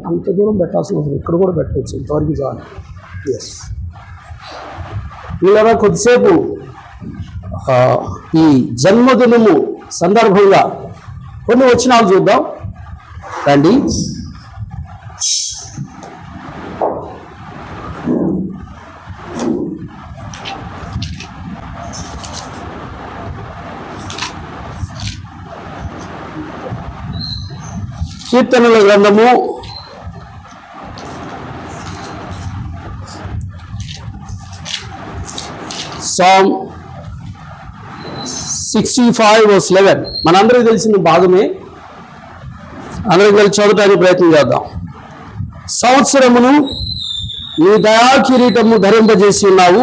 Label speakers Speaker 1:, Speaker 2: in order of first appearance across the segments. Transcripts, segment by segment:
Speaker 1: అంత దూరం పెట్టాల్సిన అవసరం ఇక్కడ కూడా పెట్టవచ్చు, ఇంతవరకు చాలు. ఎస్, ఇలా కొద్దిసేపు ఈ జన్మదినము సందర్భంగా కొన్ని వచనాలు చూద్దాం రండి. కీర్తనల గ్రంథము 65:11 మనందరికీ తెలిసిన భాగమే, అందరికి కలిసి చదవడానికి ప్రయత్నం చేద్దాం. సంవత్సరమును నీ దయా కిరీటము ధరింపజేసి ఉన్నావు,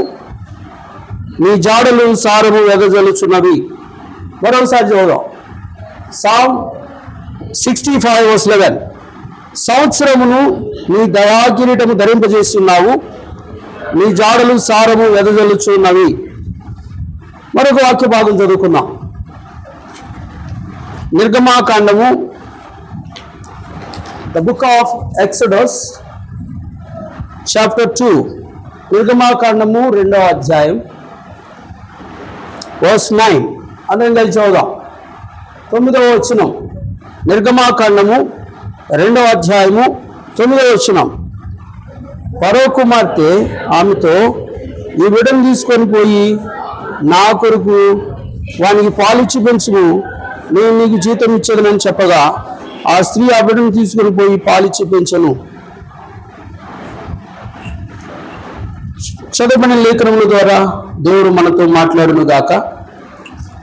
Speaker 1: నీ జాడలు సారము వెదజల్లుచున్నవి. మరొకసారి చదువుదాం. Psalm 65:11 సంవత్సరమును నీ దయా కిరీటము ధరింపజేసి ఉన్నావు, నీ జాడలు సారము వెదజల్లుచున్నవి. మరొక వాక్య భాగం చదువుకుందాం. నిర్గమాకాండము, the book of Exodus chapter 2, నిర్గమాకాండము 2వ అధ్యాయం verse 9. అందరం కలిసి చదువుదాం. 9వ వచనం. నిర్గమాకాండము 2వ అధ్యాయము 9వ వచనం. ఫరో కుమార్తె ఆమెతో, ఈ బిడ్డను తీసుకొని పోయి నా కొరకు వానికి పాలిచ్చి పెంచును, నేను నీకు జీతం ఇచ్చేదనని చెప్పగా ఆ స్త్రీ ఆ బిడ్డను తీసుకొని పోయి పాలిచ్చి పెంచను. చదవబడిన లేఖనముల ద్వారా దేవుడు మనతో మాట్లాడును గాక.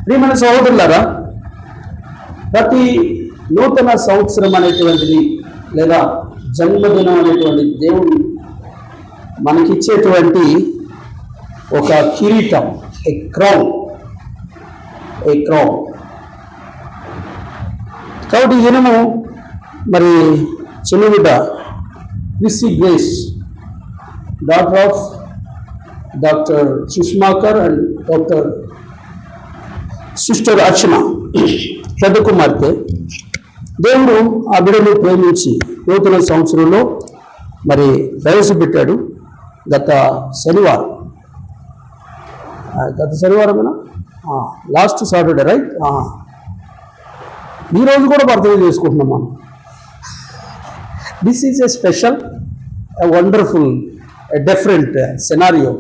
Speaker 1: ప్రియమైన సహోదరులారా, ప్రతి నూతన సంవత్సరం అనేటువంటిది లేదా జన్మదినం అనేటువంటిది దేవుడు మనకిచ్చేటువంటి ఒక కిరీటం, ఏ క్రౌన్. కాబట్టి ఈ దినము మరి చిన్న బిడ్డ Chrissy Grace, daughter of doctor Sushmakar and doctor sister Archana, పెద్ద కుమార్తె. దేవుడు ఆ బిడ్డను ప్రేమించి నూతన సంవత్సరంలో మరి ప్రవేశపెట్టాడు. గత శనివారం లాస్ట్ సాటర్డే రైట్. ఈరోజు కూడా బర్త్డే చేసుకుంటున్నాం మనం. This is a special, a wonderful, a different scenario.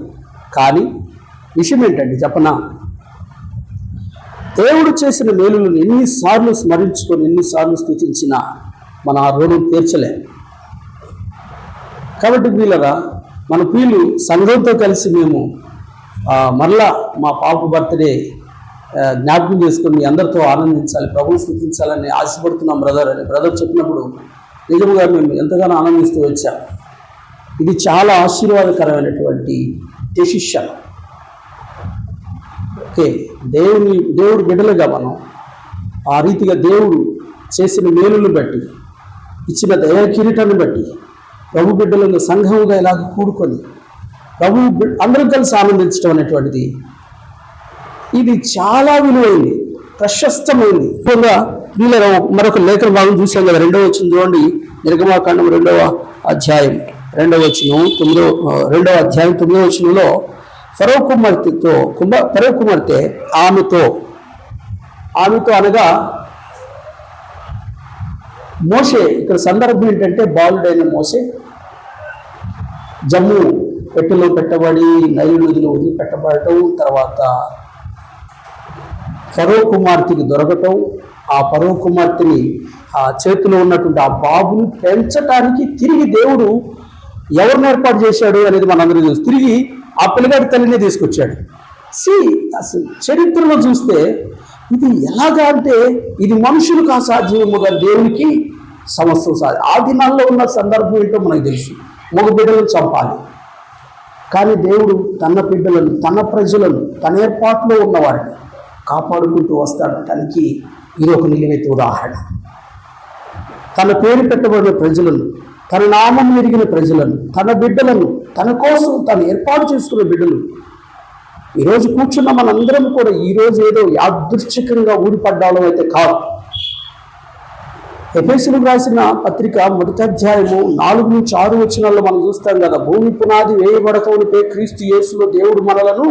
Speaker 1: కానీ విషయం ఏంటండి చెప్పనా, దేవుడు చేసిన మేలులను ఎన్నిసార్లు స్మరించుకొని ఎన్నిసార్లు స్తుతించినా మన ఆ రుణం తీర్చలే. కాబట్టి వీళ్ళరా మన ప్రియులు సంఘంతో కలిసి మేము మరలా మా పాప బర్త్డే జ్ఞాపకం చేసుకుని అందరితో ఆనందించాలి, ప్రభువుని స్తుతించాలని ఆశపడుతున్నాం బ్రదర్ అని బ్రదర్ చెప్పినప్పుడు నిజంగా మేము ఎంతగానో ఆనందిస్తూ వచ్చాం. ఇది చాలా ఆశీర్వాదకరమైనటువంటి డెసిషన్. ఓకే, దేవుడు బిడ్డలుగా మనం ఆ రీతిగా దేవుడు చేసిన మేలును బట్టి, ఇచ్చిన దయా కిరీటాన్ని బట్టి ప్రభు బిడ్డలను సంఘముగా ఇలాగ కూడుకొని అందరూ కలిసి ఆనందించడం అనేటువంటిది ఇది చాలా విలువైంది, ప్రశస్తమైంది. ముఖ్యంగా వీళ్ళ మరొక లేఖన భాగం చూసాం కదా, 2వ వచనం చూడండి. నిర్గమాకాండం 2వ అధ్యాయం 2వ వచనం 2వ అధ్యాయం 9వ వచనంలో ఫరో కుమార్తె ఆమెతో అనగా మోషే, ఇక్కడ సందర్భం ఏంటంటే బాలుడైన మోషే జమ్ము పెట్టెలో పెట్టబడి నైలు నదిలో వదిలిపెట్టబడటం, తర్వాత ఫరో కుమార్తెకి దొరకటం, ఆ ఫరో కుమార్తెని ఆ చేతిలో ఉన్నటువంటి ఆ బాబుని పెంచటానికి తిరిగి దేవుడు ఎవరిని ఏర్పాటు చేశాడు అనేది మనందరూ చూసి తిరిగి ఆ పిల్లగాడి తల్లిని తీసుకొచ్చాడు. అసలు చరిత్రలో చూస్తే ఇది ఎలాగా అంటే ఇది మనుషులకు అసాధ్యముగా దేవునికి సమస్తం సాధ్యం. ఆ దినాల్లో ఉన్న సందర్భం ఏంటో మనకు తెలుసు, మగ బిడ్డలను చంపాలి. కానీ దేవుడు తన బిడ్డలను, తన ప్రజలను, తన ఏర్పాటులో ఉన్నవారిని కాపాడుకుంటూ వస్తాడటానికి ఇది ఒక నిలువెత్తు ఉదాహరణ. తన పేరు పెట్టబడిన ప్రజలను, తన నామం ఎరిగిన ప్రజలను, తన బిడ్డలను, తన కోసం తను ఏర్పాటు చేసుకున్న బిడ్డలు ఈరోజు కూర్చున్న మనందరం కూడా ఈరోజు ఏదో యాదృచ్ఛికంగా ఊడిపడ్డాలో అయితే కాదు. ఎఫెసీయులకు రాసిన పత్రిక 1వ అధ్యాయము 4 నుంచి 6 వచనాల్లో మనం చూస్తాం కదా, భూమి పునాది వేయబడకమునిపై క్రీస్తు యేసులో దేవుడు మనలను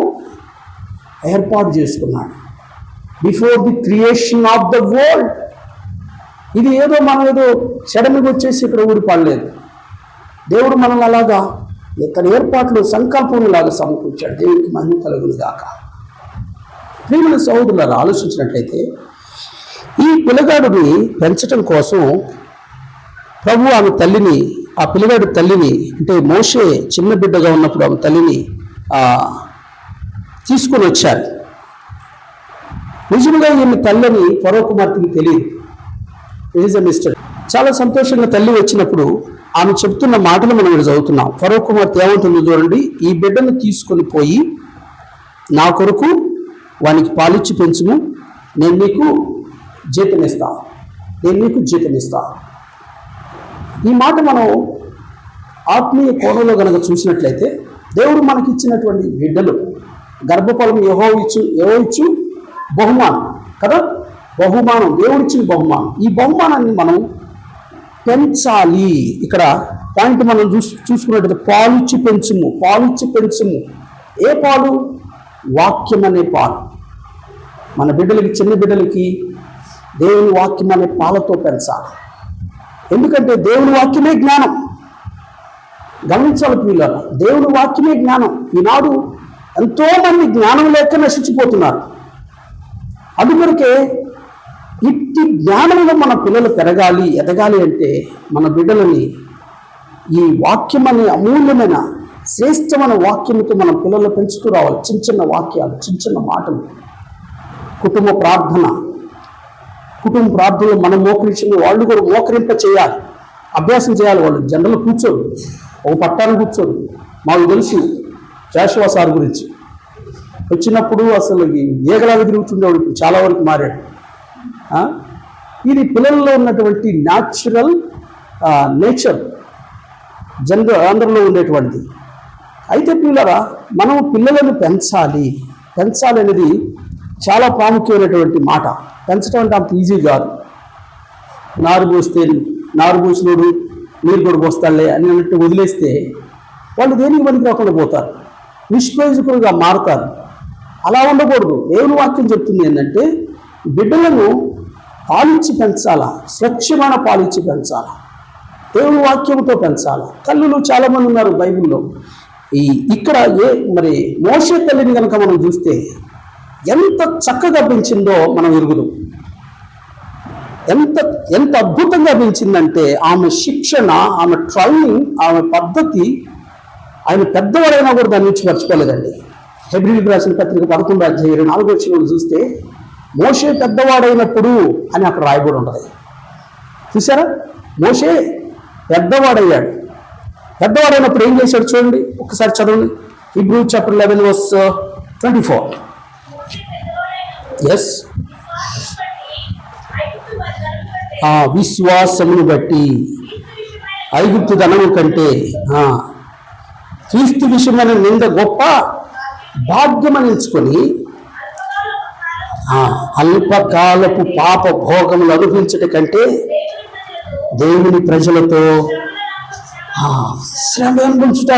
Speaker 1: ఏర్పాటు చేసుకున్నాడు. Before the creation of the world. ఇది ఏదో మనం ఏదో సడన్గా వచ్చేసి ఇక్కడ ఊడిపడలేదు. దేవుడు మనల్ని అలాగా తన ఏర్పాట్లు సంకల్పంలాగా సమకూర్చాడు. దేవుడికి మహిమ కలుగును గాక. ప్రియమైన సహోదరులారా, ఆలోచించినట్లయితే ఈ పిల్లగాడిని పెంచడం కోసం ప్రభు ఆమె తల్లిని, ఆ పిల్లగాడి తల్లిని, అంటే మోషే చిన్న బిడ్డగా ఉన్నప్పుడు ఆమె తల్లిని తీసుకొని వచ్చారు. నిజంగా ఈమె తల్లిని ఫరో కుమార్తెకి తెలియదు. It is a mystery. చాలా సంతోషంగా తల్లి వచ్చినప్పుడు ఆమె చెప్తున్న మాటలు మనం ఇక్కడ చదువుతున్నాం. ఫరో కుమార్తె ఏమంటుందో చూడండి, ఈ బిడ్డను తీసుకొని పోయి నా కొరకు వానికి పాలిచ్చి పెంచుము, నేను నీకు జీతం ఇస్తా. ఈ మాట మనం ఆత్మీయ కోణంలో కనుక చూసినట్లయితే దేవుడు మనకిచ్చినటువంటి బిడ్డలు గర్భఫలం ఇచ్చు బహుమానం కదా, బహుమానం, దేవుడిచ్చిన బహుమానం. ఈ బహుమానాన్ని మనం పెంచాలి. ఇక్కడ పాయింట్ మనం చూసుకున్నట్లయితే పాలిచ్చి పెంచుము. ఏ పాలు? వాక్యం అనే పాలు. మన బిడ్డలకి, చిన్న బిడ్డలకి దేవుని వాక్యం అనే పాలతో పెంచాలి. ఎందుకంటే దేవుని వాక్యమే జ్ఞానం. గమనించాలి పిల్లలు, దేవుని వాక్యమే జ్ఞానం. ఈనాడు ఎంతోమంది జ్ఞానం లేక నశించిపోతున్నారు. అందుకొరకే ఇట్టి జ్ఞానంలో మన పిల్లలు పెరగాలి, ఎదగాలి అంటే మన బిడ్డలని ఈ వాక్యం అనే అమూల్యమైన శ్రేష్టమైన వాక్యంతో మన పిల్లలు పెంచుతూ రావాలి. చిన్న వాక్యాలు, చిన్న మాటలు. కుటుంబ ప్రార్థనలు మనం మోకరించిన వాళ్ళు కూడా మోకరింప చేయాలి, అభ్యాసం చేయాలి. వాళ్ళు జనరల్ కూర్చోరు, ఒక పట్టాన్ని కూర్చోరు. మాకు తెలుసు జాషువా సార్ గురించి. వచ్చినప్పుడు అసలు ఏగలాగా తిరుగుతుండేవాడు, ఇప్పుడు చాలా వరకు మారాడు. ఇది పిల్లల్లో ఉన్నటువంటి న్యాచురల్ నేచర్ అందరిలో ఉండేటువంటిది. అయితే పిల్లరా, మనం పిల్లలను పెంచాలి అనేది చాలా ప్రాముఖ్యమైనటువంటి మాట. పెంచడం అంటే అంత ఈజీ కాదు. నారు పోసినోడు నీరు కూడా పోస్తాడులే అని అన్నట్టు వదిలేస్తే వాళ్ళు దేనికి పనికి రాకుండా పోతారు, నిష్ప్రయోజకులుగా మారుతారు. అలా ఉండకూడదు. దేవుని వాక్యం చెప్తుంది ఏంటంటే బిడ్డలను పాలిచ్చి పెంచాలా, స్వచ్ఛమైన పాలిచ్చి పెంచాలా, దేవుని వాక్యంతో పెంచాలా. తల్లులు చాలామంది ఉన్నారు బైబిల్లో. ఇక్కడ మరి మోషే తల్లిని కనుక మనం చూస్తే ఎంత చక్కగా పెంచిందో మనం ఎరుగుదాం. ఎంత అద్భుతంగా పెంచిందంటే ఆమె శిక్షణ, ఆమె ట్రైనింగ్, ఆమె పద్ధతి ఆయన పెద్దవాడైనా కూడా దాని నుంచి మర్చిపోలేదండి. హెబ్రీయులకు రాసిన పత్రిక 11:24 చూస్తే మోషే పెద్దవాడైనప్పుడు అని అక్కడ రాయబడి ఉంటుంది. చూసారా, మోషే పెద్దవాడయ్యాడు. పెద్దవాడైనప్పుడు ఏం చేశాడు చూడండి, ఒకసారి చదవండి. Hebrew chapter 11:24. ఎస్, విశ్వాసమును బట్టి ఐగుప్తు ధనము కంటే క్రీస్తు విషయమైన నింద గొప్ప భాగ్యమని ఎంచుకొని అల్పకాలపు పాప భోగములు అనుభవించట కంటే దేవుని ప్రజలతో శ్రమ అనుభవించుట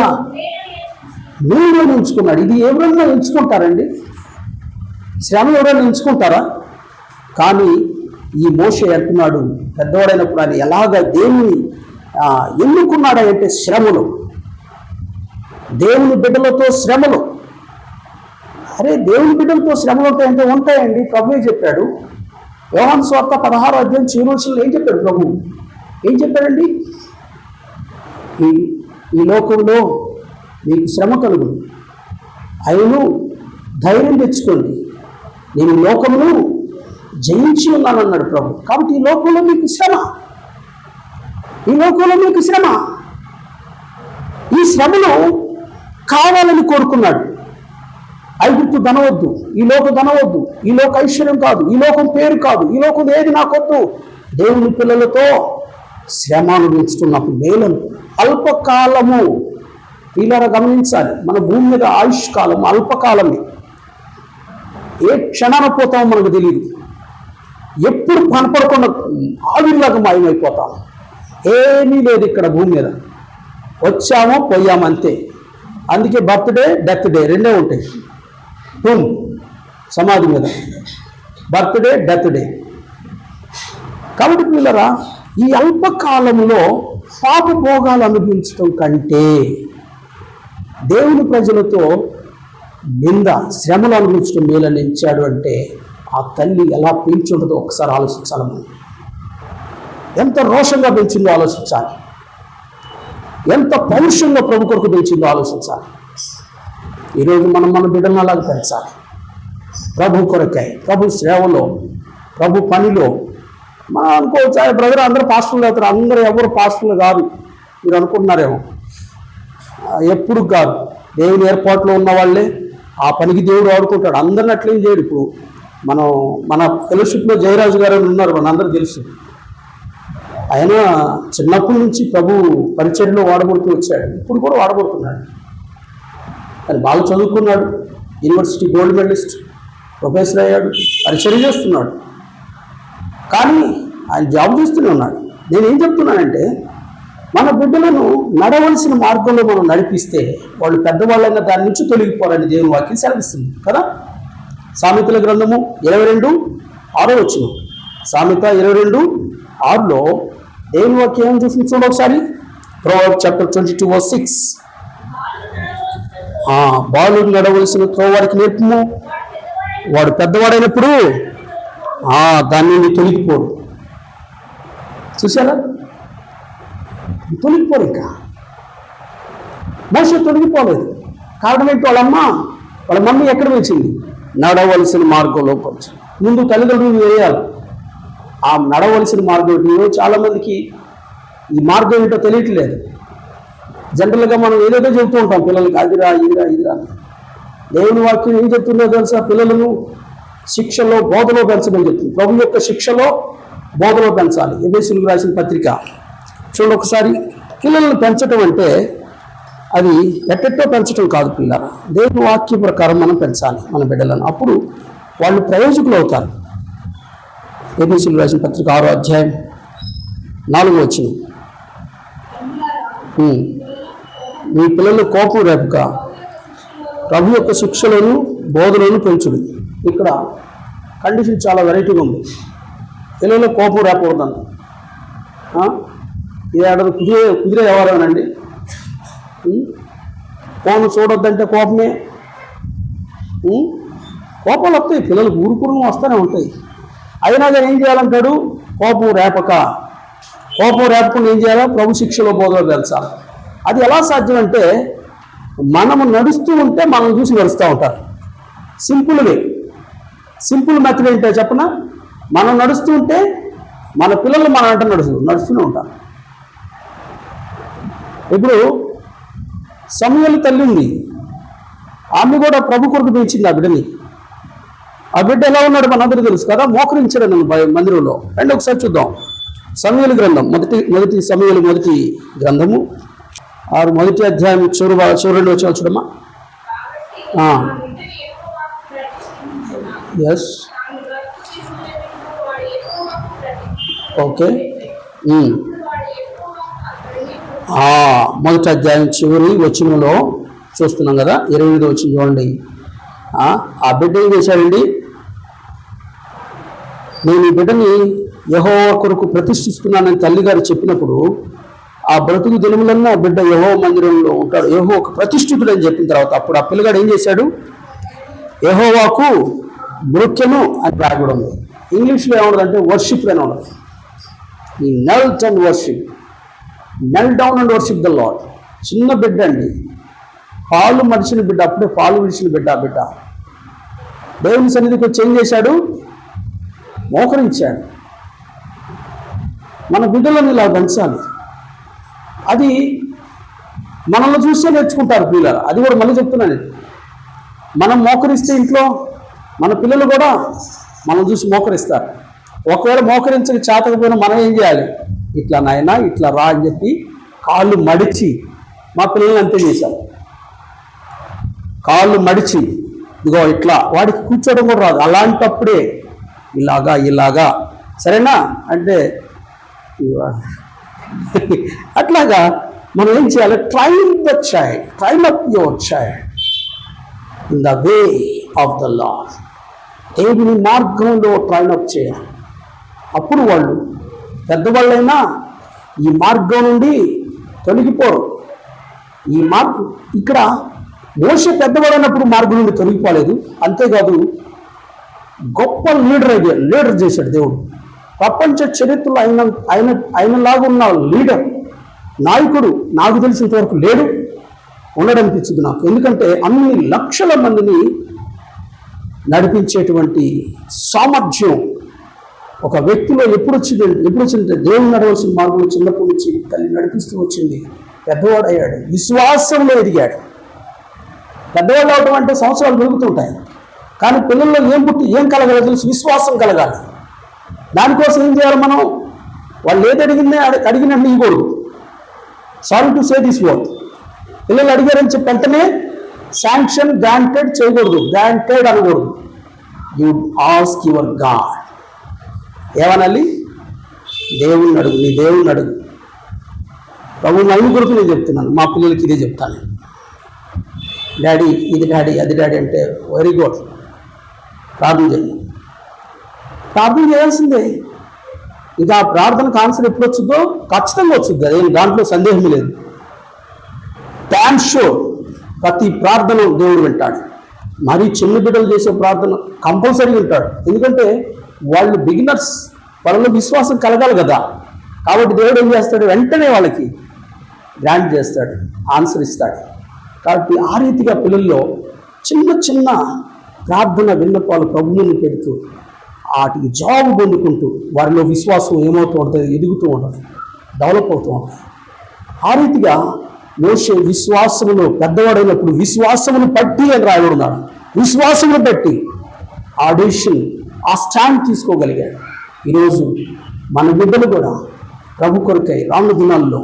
Speaker 1: మీరు ఎంచుకున్నాడు. ఇది ఎవరన్నా ఎంచుకుంటారండి? శ్రమ ఎవరైనా ఎంచుకుంటారా? కానీ ఈ మోషే అంటున్నాడు, పెద్దవాడైనప్పుడు ఆయన ఎలాగ దేవుని ఎన్నుకున్నాడంటే శ్రమలు, దేవుని బిడ్డలతో శ్రమలు. అరే, దేవుని బిడ్డలతో శ్రమలు ఉంటాయంటే ఉంటాయండి. ప్రభువే చెప్పాడు. యోహాను సువార్త 16:7 ఏం చెప్పాడు ప్రభు? ఏం చెప్పాడండి? ఈ లోకంలో మీకు శ్రమ కలుగును, అయిను ధైర్యం తెచ్చుకోండి, నేను ఈ లోకమును జయించి ఉన్నాను అన్నాడు ప్రభు. కాబట్టి ఈ లోకంలో మీకు శ్రమ, ఈ శ్రమను కావాలని కోరుకున్నాడు. ఐగుప్తు ధనవద్దు, ఈ లోకం ధనవద్దు, ఈ లోక ఐశ్వర్యం కాదు, ఈ లోకం పేరు కాదు, ఈ లోకం ఏది నాకొద్దు. దేవుని పిల్లలతో శ్రమ అనుభవిస్తున్నప్పుడు మేలను అల్పకాలము. పిల్లలు గమనించాలి, మన భూమి మీద ఆయుష్ కాలం అల్పకాలమే. ఏ క్షణాన పోతామో మనకు తెలియదు. ఎప్పుడు కనపడకుండా ఆవిరిలాగా మాయమైపోతాం. ఏమీ లేదు ఇక్కడ భూమి మీద. వచ్చామో పోయాము అంతే. అందుకే బర్త్డే, డెత్ డే రెండే ఉంటాయి. సమాధి మీద బర్త్డే, డెత్ డే. కాబట్టి పిల్లరా, ఈ అల్పకాలంలో పాప భోగాలు అనుభవించడం కంటే దేవుని ప్రజలతో నింద శ్రమలు అనుభవించడం మేలని ఎంచాడు అంటే ఆ తల్లి ఎలా పెంచి ఉంటుందో ఒకసారి ఆలోచించాలి. మనం ఎంత రోషంగా పెంచిందో ఆలోచించాలి, ఎంత పౌరుషంగా ప్రభు కొరకు పెంచిందో ఆలోచించాలి. ఈరోజు మనం మన బిడ్డలను అలాగే పెంచాలి. ప్రభు కొరకై, ప్రభు సేవలో, ప్రభు పనిలో. మనం అనుకోవచ్చు, బ్రదర్ అందరూ పాస్టర్లు అవుతారు. అందరూ ఎవరు పాస్టర్లు కాదు మీరు అనుకుంటున్నారేమో. ఎప్పుడు కాదు. దేవుని ఏర్పాట్లో ఉన్న వాళ్ళే ఆ పనికి దేవుడు వాడుకుంటాడు. అందరిని అట్లేం చేయడు. ఇప్పుడు మన ఫెలోషిప్లో జయరాజు గారు అని ఉన్నారు, మనందరూ తెలుసు. ఆయన చిన్నప్పటి నుంచి ప్రభు పరిచర్యలో వాడబడుతూ వచ్చాడు. ఇప్పుడు కూడా వాడబడుతున్నాడు. ఆయన బాగా చదువుకున్నాడు, యూనివర్సిటీ గోల్డ్ మెడలిస్ట్, ప్రొఫెసర్ అయ్యాడు, పరిచర్య చేస్తున్నాడు. కానీ ఆయన జాబ్ చేస్తూనే ఉన్నాడు. నేనేం చెప్తున్నానంటే, మన బిడ్డలను నడవలసిన మార్గంలో మనం నడిపిస్తే వాళ్ళు పెద్దవాళ్ళైనా దాని నుంచి తొలగిపోవాలని దేవుని వాక్యం సెలవిస్తుంది కదా. సామెతల గ్రంథము 22:6 సామెత 22:6 దేవుని వాక్యం ఏం చూసి చూడ ఒకసారి. Proverbs chapter 22:6 బాలుడు నడవలసిన త్రోవాడికి నేర్పము, వాడు పెద్దవాడైనప్పుడు దాని నుండి తొలగిపోడు. చూసారా, తొలగిపోరు. ఇంకా మోషే తొలగిపోలేదు. కారణం ఏంటి? వాళ్ళ మమ్మీ ఎక్కడ వచ్చింది? నడవలసిన మార్గంలో కొంచెం ముందు తల్లిదండ్రులు వేయాలి. ఆ నడవలసిన మార్గం ఏంటో చాలామందికి ఈ మార్గం ఏంటో తెలియట్లేదు. జనరల్గా మనం ఏదేదో చెబుతూ ఉంటాం పిల్లలకి, అదిరా ఇదిరా ఇదిరా. దేవుని వాక్యం ఏం చెప్తుందో తెలుసా? పిల్లలను శిక్షలో బోధలో పెంచమని చెప్తుంది. ప్రభు యొక్క శిక్షలో బోధలో పెంచాలి. ఎఫెసీయులకు రాసిన పత్రిక చూడండి ఒకసారి, పిల్లలను పెంచడం అంటే అది ఎట్టెట్టో పెంచడం కాదు పిల్లల, దేవుని వాక్య ప్రకారం మనం పెంచాలి మన బిడ్డలను, అప్పుడు వాళ్ళు ప్రయోజకులు అవుతారు. ఎఫెసీయులకు రాసిన పత్రిక 6వ అధ్యాయం 4వ వచనం. మీ పిల్లలు కోపం రేపుక ప్రభు యొక్క శిక్షలను బోధలను పెంచుడు. ఇక్కడ కండిషన్ చాలా వెరైటీగా ఉంది. పిల్లలు కోపం రేపకూడదంట. ఇది ఆడదు కుదిరే ఎవరేనండి. ఫోన్ చూడొద్దంటే కోపమే. కోపాలు వస్తాయి, పిల్లలకు ఊరుకుని వస్తూనే ఉంటాయి. అయినా కానీ ఏం చేయాలంటాడు, కోపం రేపకుండా ఏం చేయాలో ప్రభు శిక్షలో బోధలో తెలుసా. అది ఎలా సాధ్యం అంటే మనము నడుస్తూ ఉంటే మనం చూసి నడుస్తూ ఉంటారు. సింపుల్ మెథడ్ ఏంటో చెప్పనా, మనం నడుస్తూ ఉంటే మన పిల్లలు మన వెంట నడుస్తూనే ఉంటారు. ఇప్పుడు సమూయేలు తల్లి ఉంది, ఆమె కూడా ప్రభు కొరకు పెంచింది ఆ బిడ్డని. ఆ బిడ్డ ఎలా ఉన్నాడు మనందరూ తెలుసు కదా, మోకరించాడు నన్ను మందిరంలో. రండి ఒకసారి చూద్దాం. సమూయేలు గ్రంథం మొదటి సమూయేలు మొదటి గ్రంథము 6వ అధ్యాయం చివరిలో చూడమ్మా. Yes, okay. మొదటి అధ్యాయం చివరి వచనంలో చూస్తున్నాం కదా, 28వ వచనం చూడండి. ఆ బిడ్డ ఏం చేశాడండి, నేను ఈ బిడ్డని యెహోవా కొరకు ప్రతిష్ఠిస్తున్నానని తల్లిగారు చెప్పినప్పుడు ఆ బ్రతుకు దినములన్నా ఆ బిడ్డ యెహోవా మందిరంలో ఉంటాడు, యెహోవాకు ప్రతిష్ఠితుడు అని చెప్పిన తర్వాత అప్పుడు ఆ పిల్లగాడు ఏం చేశాడు, యెహోవాకు నృత్యము అని రాయబడి ఉంది. ఇంగ్లీష్లో ఏమన్నదంటే వర్షిప్ అని ఉండదు. ఈ knelt and worship, kneel down and worship the Lord. చిన్న బిడ్డ అండి, పాలు మడిచిన బిడ్డ, అప్పుడే పాలు విడిచిన బిడ్డ. ఆ బిడ్డ దేవుని సన్నిధికి వచ్చి ఏం చేశాడు, మోకరించాడు. మన బిడ్డలను ఇలా పెంచాలి. అది మనల్ని చూస్తే నేర్చుకుంటారు పిల్లలు. అది కూడా మళ్ళీ చెప్తున్నాను, మనం మోకరిస్తే ఇంట్లో మన పిల్లలు కూడా మనం చూసి మోకరిస్తారు. ఒకవేళ మోకరించక చేతకపోయినా మనం ఏం చేయాలి, ఇట్లా నాయనా ఇట్లా రా అని చెప్పి కాళ్ళు మడిచి, మా పిల్లల్ని అంతే చేశాం. కాళ్ళు మడిచి ఇదిగో ఇట్లా, వాడికి కూర్చోవడం కూడా రాదు, అలాంటప్పుడే ఇలాగా సరేనా అంటే అట్లాగా మనం ఏం చేయాలి, train up your child in the way of the lord. దేవుని మార్గంలో ట్రైన్ అప్ చేయాలి. అప్పుడు వాళ్ళు పెద్దవాళ్ళైనా ఈ మార్గం నుండి తొలగిపోరు. ఈ మార్గం ఇక్కడ మోషే పెద్దవాడైనప్పుడు మార్గం నుండి తొలగిపోలేదు. అంతేకాదు గొప్ప లీడర్ చేశాడు దేవుడు. ప్రపంచ చరిత్రలో ఆయనలాగా ఉన్న లీడర్, నాయకుడు నాకు తెలిసినంతవరకు లేడు, ఉండడనిపించింది నాకు. ఎందుకంటే అన్ని లక్షల మందిని నడిపించేటువంటి సామర్థ్యం ఒక వ్యక్తిలో ఎప్పుడు వచ్చిందంటే దేవుని నడవలసిన మార్గంలో చిన్నప్పటి నుంచి తల్లి నడిపిస్తూ వచ్చింది. పెద్దవాడయ్యాడు, విశ్వాసంలో ఎదిగాడు. పెద్దవాళ్ళు అవడం అంటే సంవత్సరాలు పెరుగుతుంటాయి, కానీ పిల్లల్లో ఏం కలగాలో తెలుసు, విశ్వాసం కలగాలి. దానికోసం ఏం చేయాలి మనం, వాళ్ళు ఏది అడిగినట్టు ఇవ్వకూడదు. Sorry to say this word, పిల్లలు అడిగారని చెప్పి వెంటనే శాంక్షన్ గ్రాంటెడ్ చేయకూడదు, గ్రాంటెడ్ అనకూడదు. You ask your God. ఏమనాలి, దేవుణ్ణి అడుగు, నీ దేవుణ్ణి అడుగు. ప్రభు మహిమ కొరకు నేను చెప్తున్నాను, మా పిల్లలకి ఇదే చెప్తాను. డాడీ ఇది డాడీ అది డాడీ అంటే వెరీ గుడ్, ప్రార్థన చేయాల్సిందే. ఇది ఆ ప్రార్థనకు ఆన్సర్ ఎప్పుడు వచ్చిందో ఖచ్చితంగా వచ్చింది, అదే దాంట్లో సందేహం లేదు. డామ్ షూర్ ప్రతి ప్రార్థన దేవుడు వింటాడు. మరీ చిన్న బిడ్డలు చేసే ప్రార్థన కంపల్సరీ వింటాడు. ఎందుకంటే వాళ్ళు బిగినర్స్, వాళ్ళలో విశ్వాసం కలగాలి కదా. కాబట్టి దేవుడు ఏం చేస్తాడు, వెంటనే వాళ్ళకి గ్రాంట్ చేస్తాడు, ఆన్సర్ ఇస్తాడు. కాబట్టి ఆ రీతిగా పిల్లల్లో చిన్న ప్రార్థన విన్నపాలు ప్రభువుని పెడుతూ వాటికి జవాబు పొందుకుంటూ వారిలో విశ్వాసం ఏమవుతూ ఉంటుంది, ఎదుగుతూ ఉంటుంది, డెవలప్ అవుతూ ఉంటుంది. ఆ రీతిగా మోషే విశ్వాసములో పెద్దవాడైనప్పుడు విశ్వాసమును బట్టి అని రాయబడున్నాడు. విశ్వాసమును బట్టి ఆ డెసిషన్, ఆ స్టాండ్ తీసుకోగలిగాడు. ఈరోజు మన బిడ్డలు కూడా ప్రభు కొరకై రాను దినాల్లో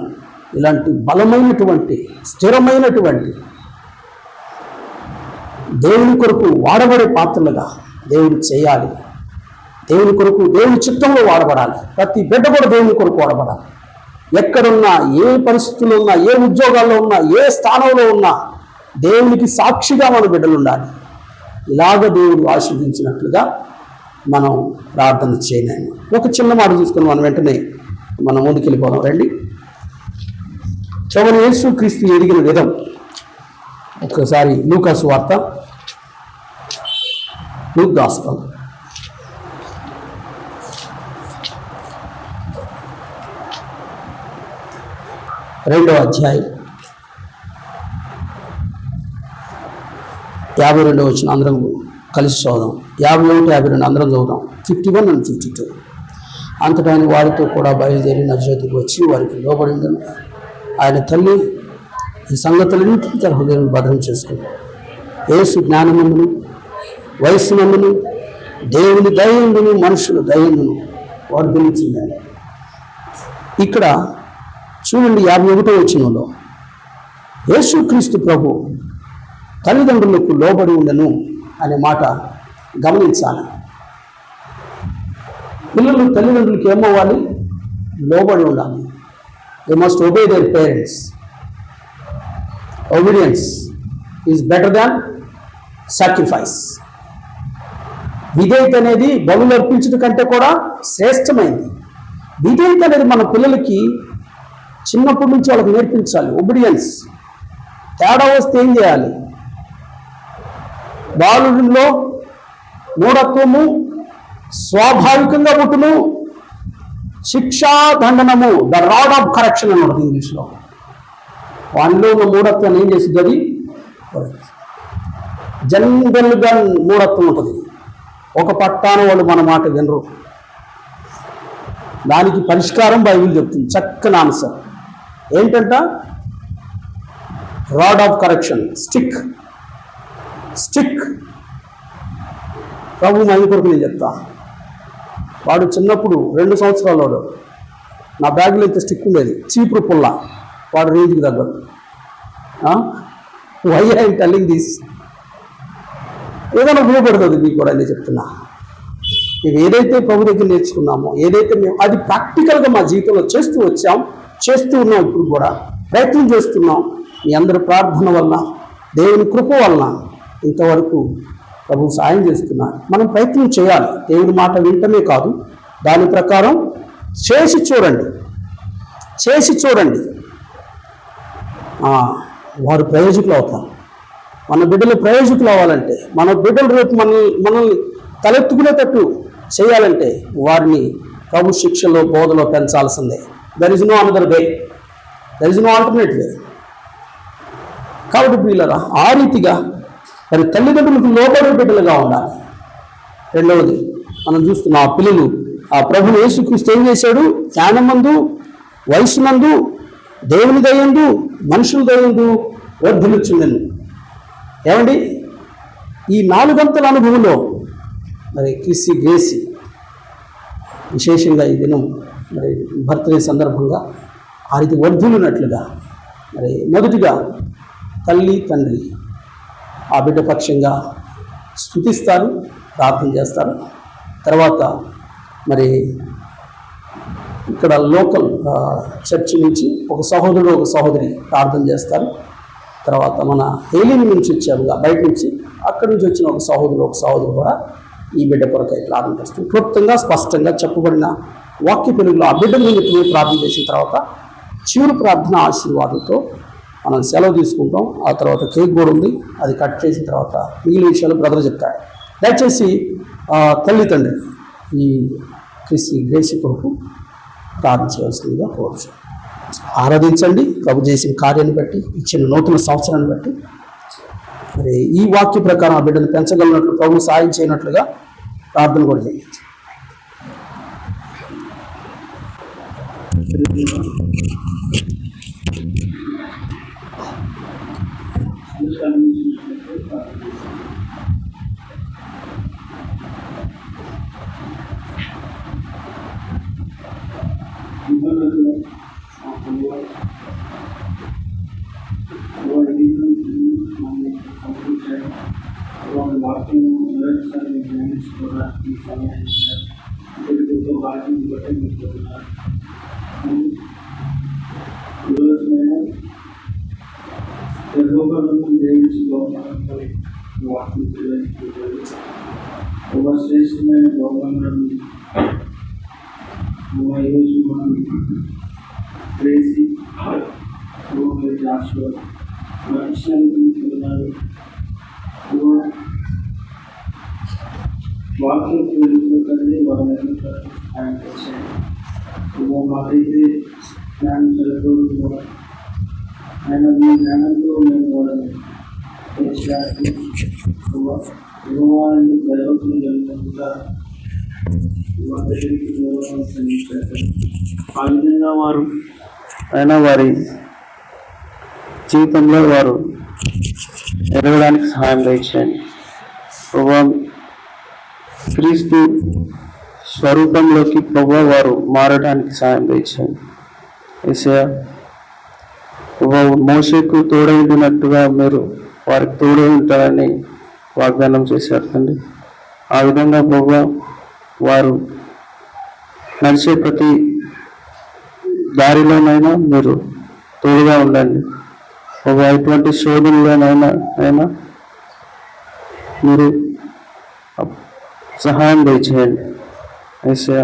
Speaker 1: ఇలాంటి బలమైనటువంటి స్థిరమైనటువంటి దేవుని కొరకు వాడబడే పాత్రలుగా దేవుడు చేయాలి. దేవుని కొరకు దేవుని చిత్తంలో వాడబడాలి. ప్రతి బిడ్డ కూడా దేవుని కొరకు వాడబడాలి. ఎక్కడున్నా, ఏ పరిస్థితుల్లో ఉన్నా, ఏ ఉద్యోగాల్లో ఉన్నా, ఏ స్థానంలో ఉన్నా దేవునికి సాక్షిగా మన బిడ్డలు ఉండాలి. ఇలాగ దేవుడు ఆశీర్వదించినట్లుగా మనం ప్రార్థన చేయలేము. ఒక చిన్న మాట చూసుకుని వెంటనే మనం ముందుకెళ్ళిపోదాం. రండి. ప్రభువైన యేసుక్రీస్తు ఎదిగిన విధం ఒకసారి లూకా సువార్త, లూక్ గాస్పెల్ 2వ అధ్యాయం 52వ వచనం అందరం కలిసి చదువుదాం. 51, 52 అందరం చదువుదాం. 51 and 52. అంతటా ఆయన వారితో కూడా బయలుదేరి నజరేతుకు వచ్చి వారికి లోబడిందను. ఆయన తల్లి ఈ సంగతులన్నింటినీ తన హృదయం భద్రం చేసుకుంది. యేసు జ్ఞానమందును వయస్సునందును దేవుని దయందును మనుషుల దయందును వర్ధిల్లుచుండాలి. ఇక్కడ చూడండి 51వ వచనంలో యేసుక్రీస్తు ప్రభు తల్లిదండ్రులకు లోబడి ఉండను అనే మాట గమనించాలి. పిల్లలు తల్లిదండ్రులకు ఏమవ్వాలి? లోబడి ఉండాలి. They must obey their parents. Obedience is better than sacrifice. విధేయత అనేది బలులు అర్పించడం కంటే కూడా శ్రేష్టమైంది. విధేయత అనేది మన పిల్లలకి చిన్నప్పటి నుంచి వాళ్ళకి నేర్పించాలి. ఒబీడియన్స్. తేడా వస్తే ఏం చేయాలి? బాలుడిలో మూఢత్వము స్వాభావికంగా పుట్టును. శిక్షా దండనము, ద రాడ్ ఆఫ్ కరెక్షన్ అని ఉంటుంది ఇంగ్లీష్లో. వానిలో ఉన్న మూఢత్వాన్ని ఏం చేస్తుంది? అది జనరల్గా మూఢత్వం ఉంటుంది. ఒక పట్టాన వాళ్ళు మన మాట వినరు. దానికి పరిష్కారం బైబిల్ చెప్తుంది. చక్కని ఆన్సర్ ఏంటంట? Rod of correction, stick. ప్రభు మహిమ కొరకు నేను చెప్తా. వాడు చిన్నప్పుడు 2 సంవత్సరాల వాడు నా బ్యాగ్లో అయితే స్టిక్ ఉండేది, చీపురు పుల్ల. వాడు రేంజ్కి తగ్గదు. Why I telling this? ఏదైనా ఉపయోగపడుతుంది మీకు కూడా నేను చెప్తున్నా. మేము ఏదైతే ప్రభు దగ్గర నేర్చుకున్నామో, ఏదైతే మేము అది ప్రాక్టికల్గా మా జీవితంలో చేస్తూ ఉన్నాం. ఇప్పుడు కూడా ప్రయత్నం చేస్తున్నాం. మీ అందరి ప్రార్థన వలన, దేవుని కృప వలన ఇంతవరకు ప్రభు సాయం చేస్తున్నారు. మనం ప్రయత్నం చేయాలి. దేవుని మాట వింటమే కాదు, దాని ప్రకారం చేసి చూడండి. వారు ప్రయోజకులు అవుతారు. మన బిడ్డలు ప్రయోజకులు అవ్వాలంటే, మన బిడ్డలు రేపు మనల్ని తలెత్తుకునేటట్టు చేయాలంటే వారిని ప్రభు శిక్షలో, బోధలో పెంచాల్సిందే. There is no another way, there is no alternate way. కాబట్టి పిల్లరా, ఆ రీతిగా మరి తల్లిదండ్రులకు లోబడే బిడ్డలుగా ఉండాలి. రెండవది మనం చూస్తున్నాం, ఆ పిల్లలు ఆ ప్రభువు యేసుక్రీస్తు ఏం చేశాడు? జ్ఞానమందు వయసునందు దేవుని దయందు మనుషుల దయందు వర్ధిల్లుచుండెను. ఏమండి, ఈ 4 గంటల అనుభవంలో మరి క్రిస్సి గ్రేసి విశేషంగా ఈ దినం మరి బర్త్డే సందర్భంగా ఆ రీతి వర్ధిల్లునట్లుగా మరి మొదటిగా తల్లి తండ్రి ఆ బిడ్డ పక్షంగా స్తుతిస్తారు, ప్రార్థన చేస్తారు. తర్వాత మరి ఇక్కడ లోకల్ చర్చి నుంచి ఒక సహోదరుడు ఒక సహోదరి ప్రార్థన చేస్తారు. తర్వాత మన హేలిని నుంచి వచ్చారుగా బయట నుంచి, అక్కడి నుంచి వచ్చిన ఒక సహోదరు కూడా ఈ బిడ్డ కొరకై ప్రార్థన చేస్తారు. క్లుప్తంగా స్పష్టంగా చెప్పబడిన వాక్య పెరుగులో ఆ బిడ్డ మీద ప్రార్థన చేసిన తర్వాత చివరి ప్రార్థన ఆశీర్వాదంతో మనం సెలవు తీసుకుంటాం. ఆ తర్వాత కేక్ కూడా ఉంది, అది కట్ చేసిన తర్వాత మిగిలిన విషయాలు బ్రదర్ చెప్తాడు. దయచేసి తల్లి తండ్రి ఈ క్రిస్సి గ్రేసి కొరకు ప్రార్థన చేయవలసిందిగా కోరుచు. ఆరాధించండి ప్రభు చేసిన కార్యాన్ని బట్టి, ఇచ్చిన నూతన సంవత్సరాన్ని బట్టి. మరి ఈ వాక్య ప్రకారం ఆ బిడ్డను పెంచగలిగినట్లు, ప్రభు సాయం చేయనట్లుగా ప్రార్థన కూడా చేయండి.
Speaker 2: ధ్యానించుకోవడానికి సమయాన్ని ఇచ్చారు. అందుకు వాటిని బట్టి మీకు ఈరోజు మేము యెహోవాను జయించుకోవాలి వాటిని తెలుసుకుంటారు. ఒక శ్రేష్టమైన గౌరవాన్ని ఈరోజు మనం చేసి జాషువా మనుషులు వాక్యం వెళ్ళిపోతుంది. వాళ్ళని సహాయం చేశాను. మాకైతే జ్ఞానం సరిపోదు. ఆయన మీ జ్ఞానంతో మేము వాళ్ళని యువవాళ్ళని ప్రయోజనం జరుగుతుందా ఆ విధంగా వారు అయినా వారి జీవితంలో వారు ఎదగడానికి సహాయం చేయండి. క్రీస్తు స్వరూపంలోకి ప్రభు వారు మారడానికి సహాయం చేయండి. యేసయ్యా మోషేకు తోడైనట్టుగా మీరు వారికి తోడై ఉంటారని వాగ్దానం చేశారు తండ్రి. ఆ విధంగా ప్రభు వారు నడిచే ప్రతి దారిలోనైనా మీరు తోడుగా ఉండండి. ఎటువంటి శోధనలోనైనా మీరు సహాయం దయచేయండి. యేసయ్యా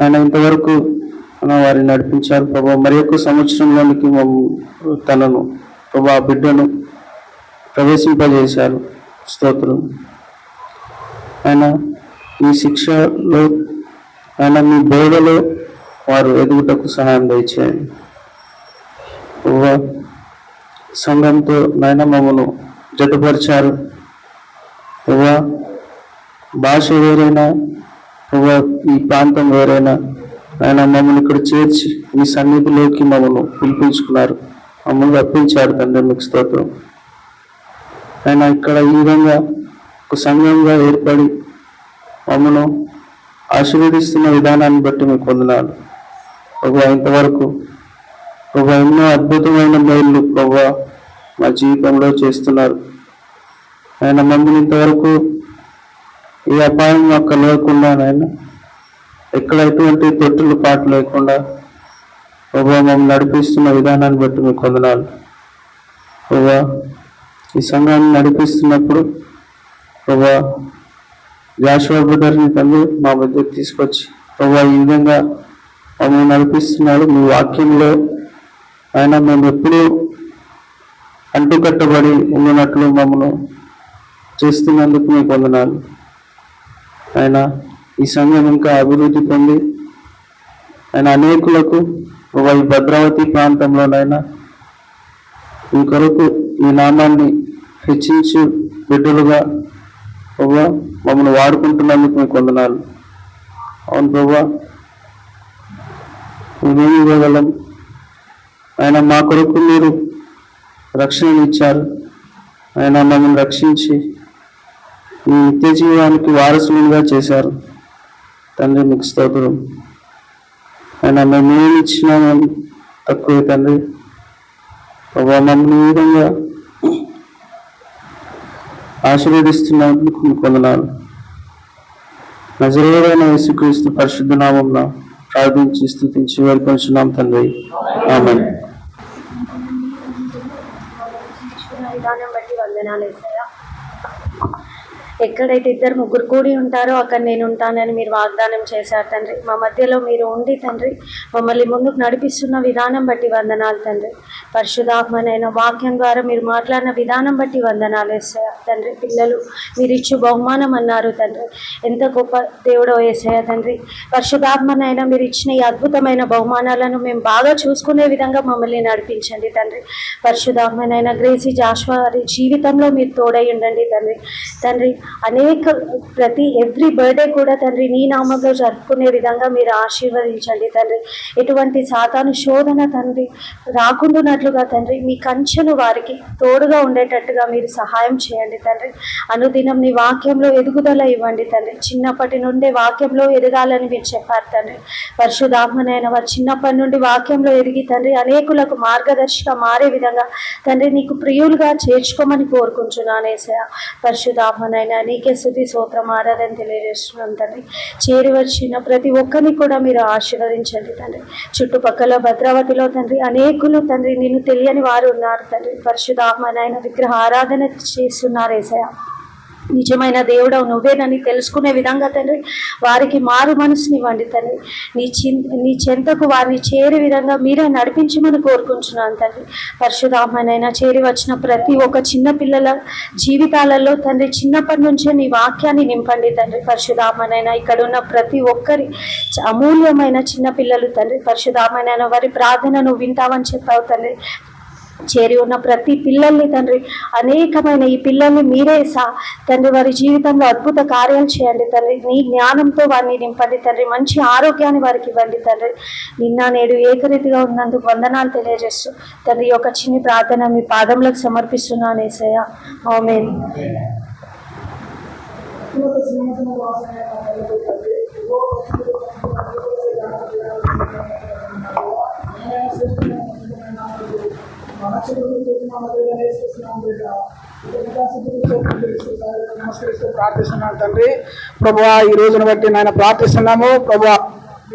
Speaker 2: ఆయన ఇంతవరకు వారిని నడిపించారు ప్రభా. మరి యొక్క సంవత్సరంలోనికి తనను ప్రభా బిడ్డను ప్రవేశింపజేశారు. స్తోత్రం. ఆయన మీ శిక్షలో ఆయన మీ బోధలో వారు ఎదుగుటకు సహాయం దయచేయండి. ప్రభా సంఘంతో నాయన మమ్మను జతపరిచారు. ప్రభా భాష వేరైనా ప్రభా ఈ ప్రాంతం వేరైనా ఆయన మమ్మల్ని ఇక్కడ చేర్చి మీ సన్నిధిలోకి మమ్మల్ని పిలిపించుకున్నారు. మమ్మల్ని రప్పించారు తండ్రి. మీకు స్తోత్రం. ఆయన ఇక్కడ ఈ విధంగా ఒక సంఘంగా ఏర్పడి మమ్మను ఆశీర్వదిస్తున్న విధానాన్ని బట్టి మీకు వందనాలు ప్రభా. ఇంతవరకు ప్రభా ఎన్నో అద్భుతమైన మేళ్ళు ప్రభా మా జీవితంలో చేస్తున్నారు. ఆయన మమ్మల్ని ఇంతవరకు ఏ అపాయం మాకు కలగకుండా ఆయన ఎక్కడ ఎటువంటి తొట్టులు పాటు లేకుండా ప్రభా మమ్మల్ని నడిపిస్తున్న విధానాన్ని బట్టి మీకు వందనాలు ప్రభా. ఈ సంఘాన్ని నడిపిస్తున్నప్పుడు ప్రభా జాషువా బ్రదర్ని తండ్రి మా మధ్యకు తీసుకొచ్చి ప్రభా ఈ విధంగా మమ్మల్ని నడిపిస్తున్నాడు. మీ వాక్యంలో ఆయన మేము ఎప్పుడూ అంటుకట్టబడి ఉన్నట్లు మమ్మల్ని చేస్తున్నందుకు మీకు వందనాలు. ఆయన ఈ సంఘం ఇంకా అభివృద్ధి పొంది ఆయన అనేకులకు ఈ భద్రావతి ప్రాంతంలోనైనా ఈ కొరకు ఈ నామాన్ని హెచ్చించి బిడ్డలుగా ప్రభా మమ్మల్ని వాడుకుంటున్నందుకు మీకు వందనాలు. అవును ప్రభా, మేమేమి ఇవ్వగలం. ఆయన మా కొరకు మీరు రక్షణనిచ్చారు. ఆయన మమ్మల్ని రక్షించి మీ నిత్య జీవానికి వారసులుగా చేశారు తండ్రి. మీకు స్తోత్రం. ఆయన మేమేమి ఇచ్చినామని తక్కువ తండ్రి. ప్రభా మమ్మల్ని ఈ విధంగా ఆశీర్వదిస్తున్నందుకు మీకు వందనాలు. నజరేయుడైన యేసుక్రీస్తు పరిశుద్ధ నామమున ప్రార్థించి స్తుతించి వేడుకొంచున్నాం తండ్రి. ఆమేన్.
Speaker 3: ఎక్కడైతే ఇద్దరు ముగ్గురు కూడి ఉంటారో అక్కడ నేను ఉంటానని మీరు వాగ్దానం చేశారు తండ్రి. మా మధ్యలో మీరు ఉండి తండ్రి మమ్మల్ని ముందుకు నడిపిస్తున్న విధానం బట్టి వందనాలు తండ్రి. పరిశుద్ధాత్మనైన వాక్యం ద్వారా మీరు మాట్లాడిన విధానం బట్టి వందనాలు యేసయ్య తండ్రి. పిల్లలు మీరు ఇచ్చు బహుమానం అన్నారు తండ్రి. ఎంత గొప్ప దేవుడో యేసయ్య తండ్రి. పరిశుద్ధాత్మనైనా మీరు ఇచ్చిన ఈ అద్భుతమైన బహుమానాలను మేము బాగా చూసుకునే విధంగా మమ్మల్ని నడిపించండి తండ్రి. పరిశుద్ధాత్మనైనా గ్రేసీ జాషువా వారి జీవితంలో మీరు తోడై ఉండండి తండ్రి. తండ్రి అనేక ఎవ్రీ బర్త్డే కూడా తండ్రి నీ నామంలో జరుపుకునే విధంగా మీరు ఆశీర్వదించండి తండ్రి. ఎటువంటి సాతాను శోధన తండ్రి రాకుండానట్లుగా తండ్రి మీ కంచెలు వారికి తోడుగా ఉండేటట్టుగా మీరు సహాయం చేయండి తండ్రి. అనుదినం నీ వాక్యంలో ఎదుగుదల ఇవ్వండి తండ్రి. చిన్నప్పటి నుండే వాక్యంలో ఎదగాలని మీరు చెప్పారు తండ్రి. పరిశుద్ధాత్మనైన వారు చిన్నప్పటి నుండి వాక్యంలో ఎదిగి తండ్రి అనేకులకు మార్గదర్శిగా మారే విధంగా తండ్రి నీకు ప్రియులుగా చేర్చుకోమని కోరుకుంటున్నాను యేసయ్య. పరిశుద్ధాత్మనైన నాయన నీకే స్తుతి స్తోత్రం ఆరాధన తెలియజేస్తున్నాం తండ్రి. చేరి వచ్చిన ప్రతి ఒక్కరిని కూడా మీరు ఆశీర్వదించండి తండ్రి. చుట్టుపక్కల భద్రావతిలో తండ్రి అనేకులు తండ్రి నిన్ను తెలియని వారు ఉన్నారు తండ్రి. పరిశుద్ధాత్మ నాయన విగ్రహ ఆరాధన చేస్తున్నారు యేసయ్య. నిజమైన దేవుడవు నువ్వేనని తెలుసుకునే విధంగా తండ్రి వారికి మారు మనసునివ్వండి తండ్రి. నీ చెంతకు వారిని చేరే విధంగా మీరే నడిపించమని కోరుకుంటున్నాను తండ్రి. పరిశుద్ధాత్మనైనా చేరి వచ్చిన ప్రతి ఒక్క చిన్న పిల్లల జీవితాలలో తండ్రి చిన్నప్పటి నుంచే నీ వాక్యాన్ని నింపండి తండ్రి. పరిశుద్ధాత్మనైనా ఇక్కడ ఉన్న ప్రతి ఒక్కరి అమూల్యమైన చిన్న పిల్లలు తండ్రి. పరిశుద్ధాత్మనైనా వారి ప్రార్థనను వింటామని చెప్పావు తండ్రి. చేరి ఉన్న ప్రతి పిల్లల్ని తండ్రి అనేకమైన ఈ పిల్లల్ని మీరే తండ్రి వారి జీవితంలో అద్భుత కార్యాలు చేయండి తండ్రి. నీ జ్ఞానంతో వారిని నింపండి తండ్రి. మంచి ఆరోగ్యాన్ని వారికి ఇవ్వండి తండ్రి. నిన్న నేడు ఏకరీతిగా ఉన్నందుకు వందనాలు తెలియజేస్తూ తండ్రి యొక్క చిన్ని ప్రార్థన మీ పాదములకు సమర్పిస్తున్నాను యేసయ్య. ఆమేన్.
Speaker 4: ప్రార్థిస్తున్నాను తండ్రి. ప్రభువా ఈ రోజును బట్టి నాయన ప్రార్థిస్తున్నాము. ప్రభువా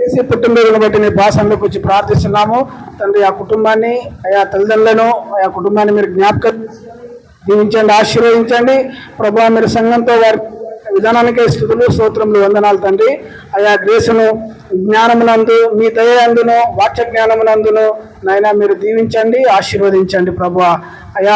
Speaker 4: ఏసీ పుట్టినరోజును బట్టి నీ భాషలోకి వచ్చి ప్రార్థిస్తున్నాము తండ్రి. ఆ కుటుంబాన్ని ఆయా తల్లిదండ్రులను ఆయా కుటుంబాన్ని మీరు జ్ఞాపకం దీవించండి, ఆశీర్వదించండి. ప్రభువా మీరు సంఘంతో వారి విధానానికే స్తుతులు స్తోత్రములు వందనాలు తండ్రి. ఆయా గ్రేసును జ్ఞానమునందు మీ దయ అందును వాక్య జ్ఞానమునందును నాయన మీరు దీవించండి, ఆశీర్వదించండి ప్రభువా. అయా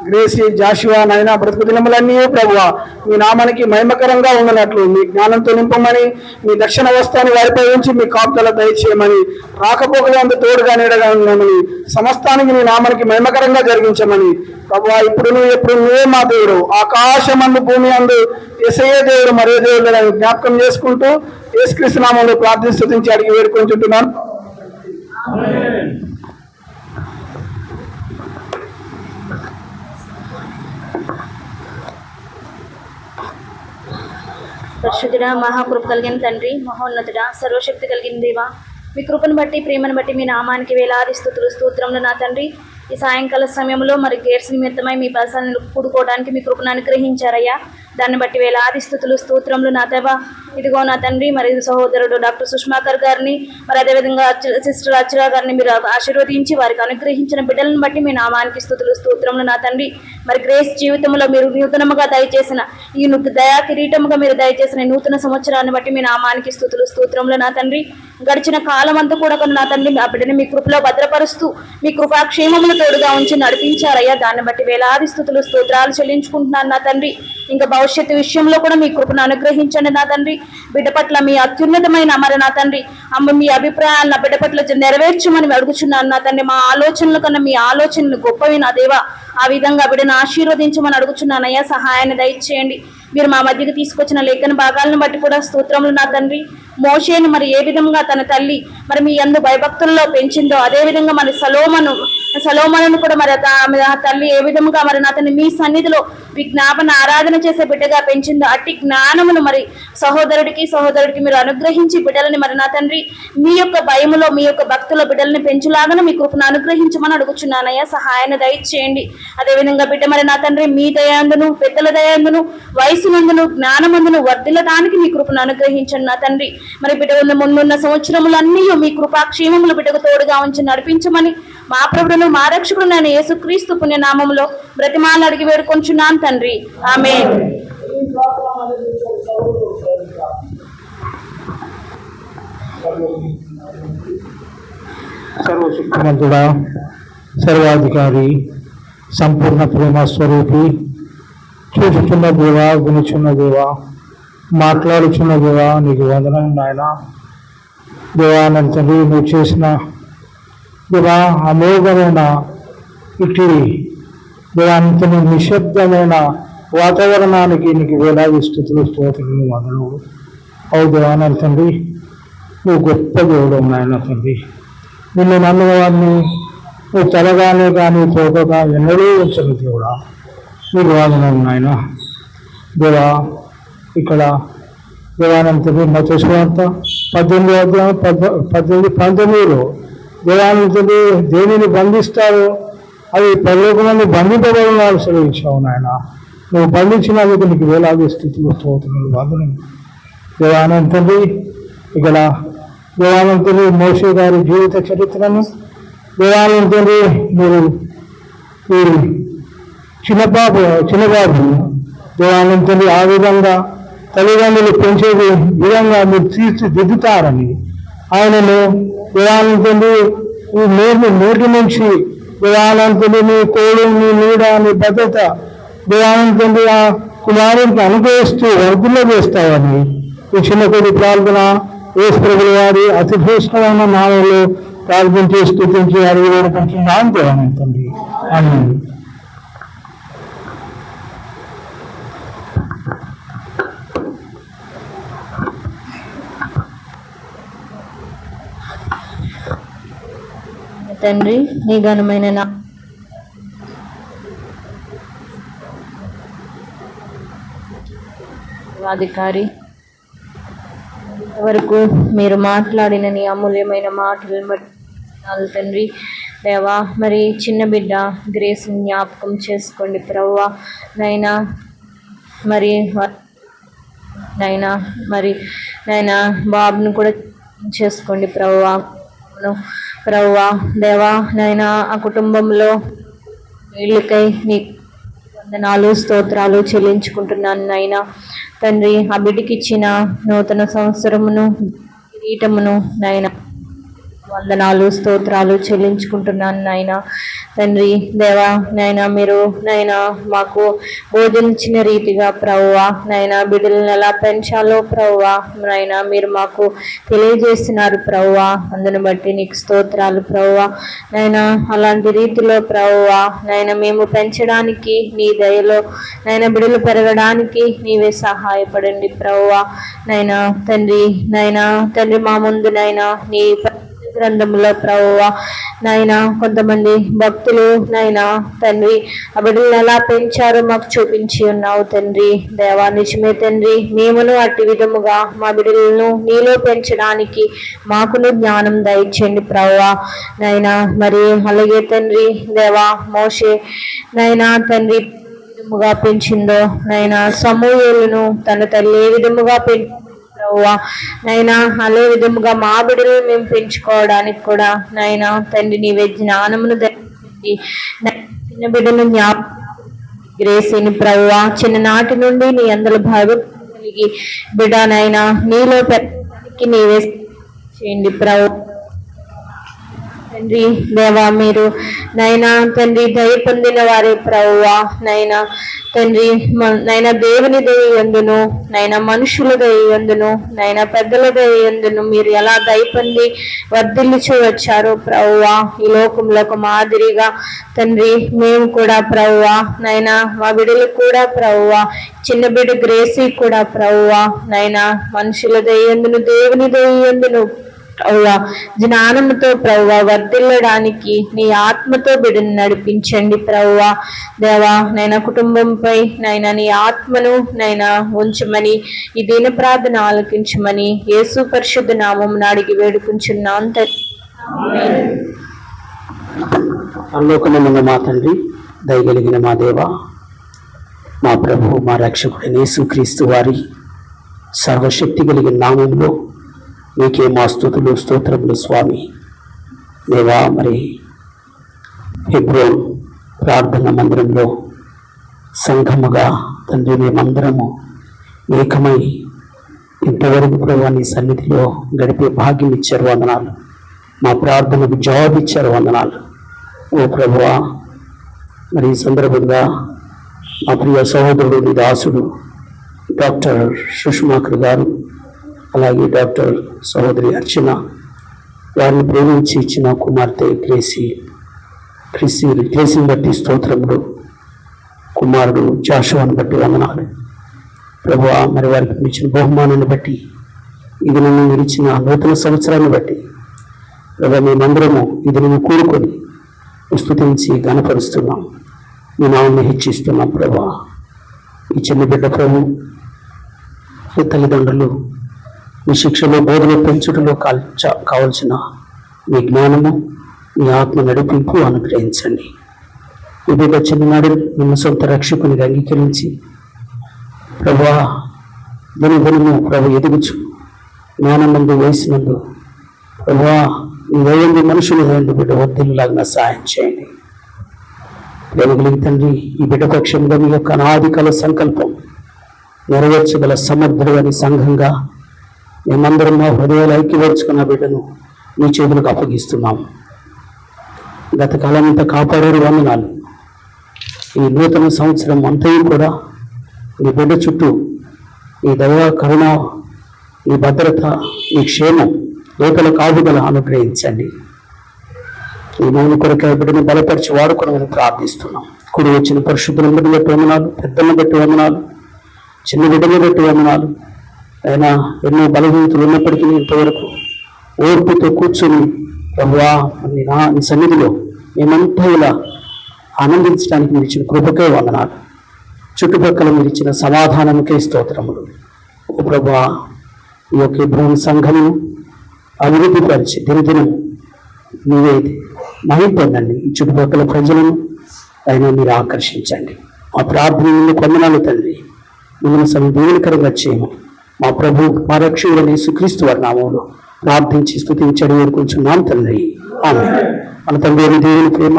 Speaker 4: గ్రేసి జాషువా నాయన బ్రతుకు దినములన్నీ ప్రభువా మీ నామానికి మహిమకరంగా ఉండనట్లు మీ జ్ఞానంతో నింపమని, మీ దక్షిణ వస్తాన్ని వారిపై ఉంచి మీ కాపుదల దయచేయమని, రాకపోకలందు తోడుగా నీడగా ఉండమని, సమస్తానికి మీ నామానికి మహిమకరంగా జరిగించమని ప్రభువా. ఇప్పుడు నువ్వు ఎప్పుడు నువ్వే మా దేవుడు, ఆకాశమందు భూమి అందు యేసయ్యే దేవుడు మరే దేవుడు జ్ఞాపకం చేసుకుంటూ యేసుక్రీస్తు నామములో ప్రార్థించి అడిగి వేడుకుంటున్నాను.
Speaker 5: పరిశుద్ధుడా, మహాకృప కలిగిన తండ్రి, మహోన్నతుడా, సర్వశక్తి కలిగిన దేవా, మీ కృపను బట్టి ప్రేమను బట్టి మీ నామానికి వేలాది స్తుతులు స్తోత్రములు నా తండ్రి. ఈ సాయంకాల సమయంలో మరి గేర్స్ నిమిత్తమై మీ పాసాలను కూడుకోవడానికి మీ కృపను అనుగ్రహించారయ్యా. దాన్ని బట్టి వేలాది స్తుతులు స్తోత్రములు నా దేవా. ఇదిగో నా తండ్రి మరి సహోదరుడు డాక్టర్ సుష్మాకర్ గారిని మరి అదేవిధంగా సిస్టర్ అర్చన గారిని మీరు ఆశీర్వదించి వారికి అనుగ్రహించిన బిడ్డలను బట్టి మీ నామానికి స్తుతులు స్తోత్రములు నా తండ్రి. మరి గ్రేస్ జీవితంలో మీరు నూతనముగా దయచేసిన ఈ దయా కిరీటముగా మీరు దయచేసిన నూతన సంవత్సరాన్ని బట్టి మీ నామానికి స్తుతులు స్తోత్రములు నా తండ్రి. గడిచిన కాలం అంతా కూడా నా తండ్రి ఆ బిడ్డని మీ కృపలో భద్రపరుస్తూ మీ కృపాక్షేమములు తోడుగా ఉంచి నడిపించారయ్యా. దాన్ని బట్టి వేలాది స్తుతులు స్తోత్రాలు చెల్లించుకుంటున్నాను నా తండ్రి. ఇంకా భవిష్యత్తు విషయంలో కూడా మీ కృపను అనుగ్రహించండి నా తండ్రి. బిడ్డ పట్ల మీ అత్యున్నతమైన మరి నా తండ్రి మీ అభిప్రాయాలు నా బిడ్డ పట్ల నెరవేర్చమని అడుగుచున్నాను నా తండ్రి. మా ఆలోచనల కన్నా మీ ఆలోచనలు గొప్పవి నా దేవా. ఆ విధంగా బిడ్డను ఆశీర్వదించమని అడుగుచున్నానయ్యా. సహాయాన్ని దయచేయండి. మీరు మా మధ్యకు తీసుకొచ్చిన లేఖన భాగాలను బట్టి కూడా స్తోత్రములు నా తండ్రి. మోషేను మరి ఏ విధంగా తన తల్లి మరి మీ యందు భయభక్తుల్లో పెంచిందో అదే విధంగా మరి సలోమనును కూడా మరి ఆ తల్లి ఏ విధంగా మరి అతన్ని మీ సన్నిధిలో విజ్ఞాపన ఆరాధన చేసే బిడ్డగా పెంచిందో అట్టి జ్ఞానమును మరి సహోదరుడికి మీరు అనుగ్రహించి బిడ్డలని మరి నా తండ్రి మీ యొక్క భయములో మీ యొక్క భక్తుల బిడ్డలని పెంచులాగానే మీ కృపను అనుగ్రహించమని అడుగుచున్నానయ్యా. సహాయాన్ని దయచేయండి. అదేవిధంగా బిడ్డ మరి నా తండ్రి మీ దయాందును పెద్దల దయాందును వయసునందును జ్ఞానమందును వర్ధిల్లడానికి మీ కృపను అనుగ్రహించండి నా తండ్రి. మరి బిడ్డ ముందున్న సంవత్సరములన్నీ మీ కృపాక్షేమములు బిడ్డకు తోడుగా ఉంచి నడిపించమని మా ప్రభువును మా రక్షకుడు నేను యేసుక్రీస్తు పుణ్యనామములో బ్రతిమాలను అడిగి వేడుకొంచున్నాను తండ్రి. ఆమేన్.
Speaker 6: సర్వశక్తిమంతుడా, సర్వాధికారి, సంపూర్ణ ప్రేమ స్వరూపి, చూచుచున్న దేవా, గుణిచున్న దేవా, మాట్లాడుచున్న దేవా, నీకు వందనం నాయన. దేవా నన్ను తండ్రి నువ్వు చేసిన దేవా అమోఘమైన ఇటు దేవాంతని నిశ్శబ్దమైన వాతావరణానికి నీకు వేలాది స్థుతులు స్తోత్రములు వందనములు. అవు దేవా నన్ను తండ్రి నువ్వు గొప్ప దేవుడు నాయన తండ్రి. నిన్ను నన్నువాడిని నువ్వు తలగానే కానీ తోకగా ఎన్నడూ ఉంచను దేవుడా. నీకు వందనం నాయన. దేవా ఇక్కడ దేవానంతని మతస్వార్త 18:19 దేవానంతని దేనిని బంధిస్తారో అవి 10 మంది బంధింపబడిన వాళ్ళు సెలవించావు నాయన. నువ్వు బంధించినందుకు నీకు వేలాది స్థితిలో స్తోత్రములు వందనం. దేవానంద తండ్రి, ఇక్కడ దేవానంద తండ్రి మోషే గారి జీవిత చరిత్రను దేవానంద తండ్రి మీరు ఈ చిన్నబాబు దేవానంద తండ్రి ఆ విధంగా తల్లిదండ్రులు పెంచేది విధంగా మీరు తీర్చిదిద్దుతారని ఆయనను దేవానంద తండ్రి ఈ నోటి నుంచి దేవానంద తండ్రి నీ తోడు, నీ నీడ, నీ భద్రత దేవానంద తండ్రి ఆ కుమారునికి అనుగ్రహిస్తూ వర్ధుల్లో చేస్తావని ఈ చిన్న కొద్ది ప్రార్థన యేసు ప్రభుల వారి అతి శ్రేష్టమైన నామంలో ప్రార్థించి స్తుతించి అడిగి వేడుకుంటున్నాను దేవానంద తండ్రి. ఆమేన్.
Speaker 3: తండ్రి నీ ఘనమైన అధికారి వరకు మీరు మాట్లాడిన నీ అమూల్యమైన మాటలను బట్టి తండ్రి దేవా, మరి చిన్న బిడ్డ గ్రేస్ని జ్ఞాపకం చేసుకోండి ప్రభువా నైనా, మరి నైనా బాబును కూడా చేసుకోండి ప్రభువా దేవా నైనా ఆ కుటుంబంలో వీళ్ళకై నీ వందనాలు స్తోత్రాలు చెల్లించుకుంటున్నాను నైనా తండ్రి. ఆ బిడ్డకి ఇచ్చిన నూతన సంవత్సరమును కిరీటమును నైనా వందనాలు స్తోత్రాలు చెల్లించుకుంటున్నాను నాయన తండ్రి. దేవా నైనా మీరు నైనా మాకు బోధించిన రీతిగా ప్రభువా నైనా బిడ్డలను ఎలా పెంచాలో ప్రభువా నైనా మీరు మాకు తెలియజేస్తున్నారు ప్రభువా. అందును బట్టి నీకు స్తోత్రాలు ప్రభువా నైనా. అలాంటి రీతిలో ప్రభువా నైనా మేము పెంచడానికి నీ దయలో నైనా బిడ్డలు పెరగడానికి నీవే సహాయపడండి ప్రభువా నైనా తండ్రి మా ముందు నైనా నీ గ్రంథంలో ప్రభువా నైనా కొంతమంది భక్తులు నైనా తండ్రి ఆ బిడ్డలను ఎలా పెంచారో మాకు చూపించి ఉన్నావు తండ్రి. దేవా నిజమే తండ్రి, మేమును అట్టి విధముగా మా బిడ్డలను నీలో పెంచడానికి మాకును జ్ఞానం దయచేయండి ప్రభువా నైనా. మరి అలాగే తండ్రి దేవా మోషే నైనా తండ్రి విధముగా పెంచిందో నైనా సమూయేలును తన తల్లి ఏ విధముగా ప్రభువా నైనా అదే విధముగా మా బిడ్డలు మేము పెంచుకోవడానికి కూడా నైనా తండ్రి నీవే జ్ఞానమును దయచేయండి. చిన్న బిడ్డను గ్రేసిని ప్రభువా చిన్ననాటి నుండి నీ అందరూ భయభక్తులు కలిగి బిడ్డ నైనా నీలో పెద్దకి నీవే చేయండి ప్రభు తండ్రి. దేవా మీరు నైనా తండ్రి దయ పొందిన వారే ప్రభువా నైనా తండ్రి నైనా దేవుని దయందును నైనా మనుషుల దయందును నైనా పెద్దల దయందును మీరు ఎలా దయ పొంది వర్ధిల్లుచూ వచ్చారో ప్రభువా ఈ లోకంలో ఒక మాదిరిగా తండ్రి మేము కూడా ప్రభువా నైనా మా బిడ్డలు కూడా ప్రభువా చిన్న బిడ్డ గ్రేసీ కూడా ప్రభువా నైనా మనుషుల దయందును దేవుని దయందును ప్రభువా జ్ఞానముతో ప్రభువా వర్ధిల్లడానికి నీ ఆత్మతో బిడ్డను నడిపించండి ప్రభువా దేవా నైనా కుటుంబంపై నైనా నీ ఆత్మను నైనా ఉంచమని ఈ దీన ప్రార్థన ఆలకించమని యేసు పరిశుద్ధ నామమున అడిగి వేడుకుంటున్నాను తండ్రి.
Speaker 1: పరలోకమందున్న మా తండ్రి, దయగలిగిన మా దేవ, మా ప్రభు మా రక్షకుడైన యేసుక్రీస్తు వారి సర్వశక్తి కలిగిన నామములో మీకే మా స్తుతులు స్తోత్రములు స్వామి. దేవా మరి హెబ్రోన్ ప్రార్థన మందిరంలో సంఘముగా తండ్రి మేమందరము ఏకమై ఇంతవరకు ప్రభు నీ సన్నిధిలో గడిపే భాగ్యం ఇచ్చారు వందనాలు. మా ప్రార్థనకు జవాబు ఇచ్చారు వందనాలు. ఓ ప్రభువా మరి ఈ సందర్భంగా మా ప్రియ సహోదరుడు నీ దాసుడు డాక్టర్ సుష్మాకర్ గారు, అలాగే డాక్టర్ సహోదరి అర్చన, వారిని ప్రేమించి ఇచ్చిన కుమార్తె గ్రేసీని బట్టి స్తోత్రములు, కుమారుడు జాషువాను బట్టి వందనాలు ప్రభువా. మరి వారికి ఇచ్చిన బహుమానాన్ని బట్టి, ఇది నన్ను మీరు ఇచ్చిన నూతన సంవత్సరాన్ని బట్టి ప్రభు మేమందరము ఇది నువ్వు కూడుకొని స్తుతించి ఘనపరుస్తున్నాం, మీ నామాన్ని హెచ్చిస్తున్నాం ప్రభా. ఈ చిన్న బిడ్డ ప్రభు ఈ తల్లిదండ్రులు మీ శిక్షలో బోధన పెంచుటలో కావలసిన మీ జ్ఞానము మీ ఆత్మ నడిపింపు అనుగ్రహించండి. ఈ బిడ్డ చిన్ననాడు నిన్న సొంత రక్షకునిగా అంగీకరించి ప్రభువా దినదినము ప్రభు ఎదుగుచు జ్ఞానమందు వయసునందు ప్రభువా నీ వేయండి మనుషులు వేయండి బిడ్డ వర్ధిల్లులాగా సహాయం చేయండి. ప్రేమ కలిగి తండ్రి, ఈ బిడ్డ పక్షంగా మీ యొక్క అనాది కాల సంకల్పం నెరవేర్చగల సమర్థుడని సంఘంగా మేమందరం మా హృదయాలు ఐక్యపరుచుకున్న బిడ్డను మీ చేతులకు అప్పగిస్తున్నాము. గత కాలం అంతా కాపాడారు, వందనాలు. ఈ నూతన సంవత్సరం అంతయు కూడా నీ బిడ్డ చుట్టూ నీ దయ, కరుణ, నీ భద్రత, నీ క్షేమం, లోపల కాపుదల అనుగ్రహించండి. ఈ మౌన కొరకాయ బిడ్డను బలపరిచి వాడుకోవడం ప్రార్థిస్తున్నాం. కుడి వచ్చిన పరిశుద్ధులను బట్టి వందనాలు, పెద్దలను బట్టి వందనాలు, చిన్న బిడ్డను బట్టి వందనాలు. అయినా ఎన్నో బలహీనతలు ఉన్నప్పటికీ ఇంతవరకు ఓర్పుతో కూర్చొని ప్రభువా నీ సన్నిధిలో మేమంతా ఇలా ఆనందించడానికి మీరు ఇచ్చిన కృపకే వందనాలు. చుట్టుపక్కల మీరు ఇచ్చిన సమాధానముకే స్తోత్రములు. ఓ ప్రభువా, ఈ యొక్క భూమి సంఘము అభివృద్ధి పరిచి దినదినం నీవే మహిమ పొందండి. ఈ చుట్టుపక్కల ప్రజలను అయినా మీరు ఆకర్షించండి. మా ప్రార్థన నుండి కొందనాలు తండ్రి, మిమ్మల్ని సమయం దీవెనకరంగా చేయమని మా ప్రభు మా రక్షకుడైన యేసుక్రీస్తు వారి నామములో ప్రార్థించి స్తుతించడి వేడుకుంటున్నాం తండ్రి. ఆమేన్. మన తండ్రి అయిన దేవుని ప్రేమ,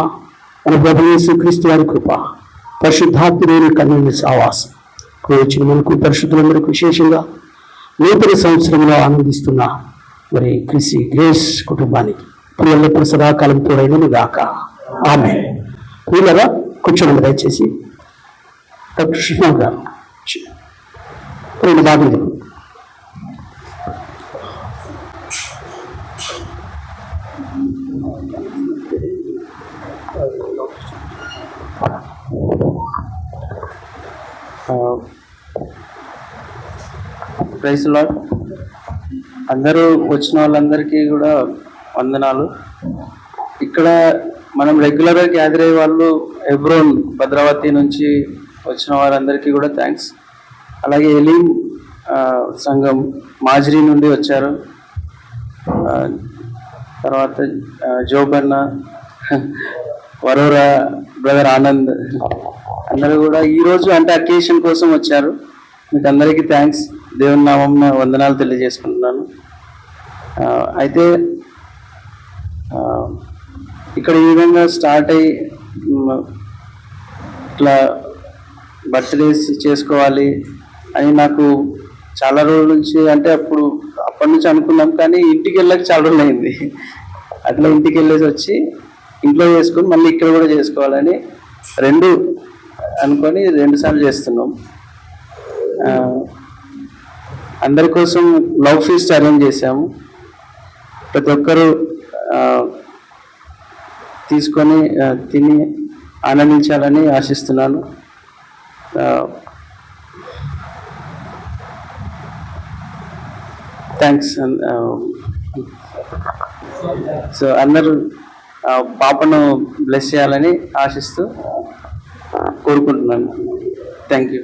Speaker 1: మన ప్రభు యేసుక్రీస్తు వారి కృప, పరిశుద్ధాత్ముడైన కన్నుని సావాసం వచ్చిన మనకు పరిశుద్ధులందరికీ, విశేషంగా నూతన సంవత్సరంలో ఆనందిస్తున్న మరి క్రిసి గ్రేస్ కుటుంబానికి ప్రియులప్పుడు సదాకాలం తోడైనను గాక. ఆమేన్. ప్రియులరా కూర్చోండి దయచేసి. డాక్టర్ కృష్ణ గారు బాగుంది.
Speaker 2: Praise Lord. అందరూ వచ్చిన వాళ్ళందరికీ కూడా వందనాలు. ఇక్కడ మనం రెగ్యులర్గా గ్యాదర్ అయ్యే వాళ్ళు హెబ్రోన్ భద్రావతి నుంచి వచ్చిన వారందరికీ కూడా థ్యాంక్స్. అలాగే ఎలీం సంఘం మాజిరీ నుండి వచ్చారు. తర్వాత జోబన్న, వరోరా, బ్రదర్ ఆనంద్ అందరూ కూడా ఈరోజు అంటే అకేషన్ కోసం వచ్చారు. మీకు అందరికీ థ్యాంక్స్, దేవుని నామం వందనాలు తెలియజేసుకుంటున్నాను. అయితే ఇక్కడ ఈ విధంగా స్టార్ట్ అయ్యి ఇట్లా బర్త్డేస్ చేసుకోవాలి అని నాకు చాలా రోజుల నుంచి, అంటే అప్పటి నుంచి అనుకున్నాం, కానీ ఇంటికి వెళ్ళక చాలా రోజులు అయింది. అట్లా ఇంటికి వెళ్ళేసి వచ్చి ఇంట్లో చేసుకొని మళ్ళీ ఇక్కడ కూడా చేసుకోవాలని రెండు అనుకొని 2 సార్లు చేస్తున్నాం. అందరి కోసం లవ్ ఫీస్ట్ అరేంజ్ చేశాము. ప్రతి ఒక్కరూ తీసుకొని తిని ఆనందించాలని ఆశిస్తున్నాను. థ్యాంక్స్. సో అందరూ పాపను బ్లెస్ చేయాలని ఆశిస్తూ కోరుకుంటున్నాను. Thank you.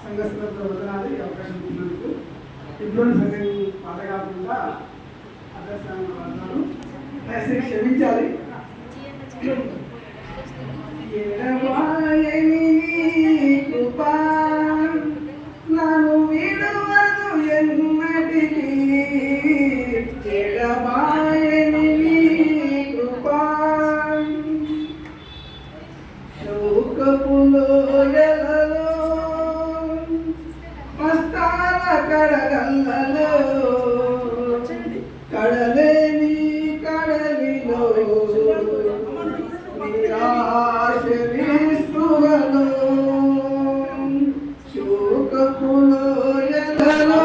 Speaker 4: సంఘస్థులకు వదనాలు ఈ అవకాశం ఇచ్చినందుకు. ఇంట్లోని సంఘం పాట కాకుండా అదర్శనంగా వదనాలు. దయచేసి క్షమించాలి. ఎడబాయని కృపా నన్ను విడువదు ఎన్నటికీ, ఎడబాయని కృపా శోకపు లోయలలో కష్టాల కడగల్లలో కడలేని కడలిలో నిరాశ నిస్పృహలో శోకపు లోయలలో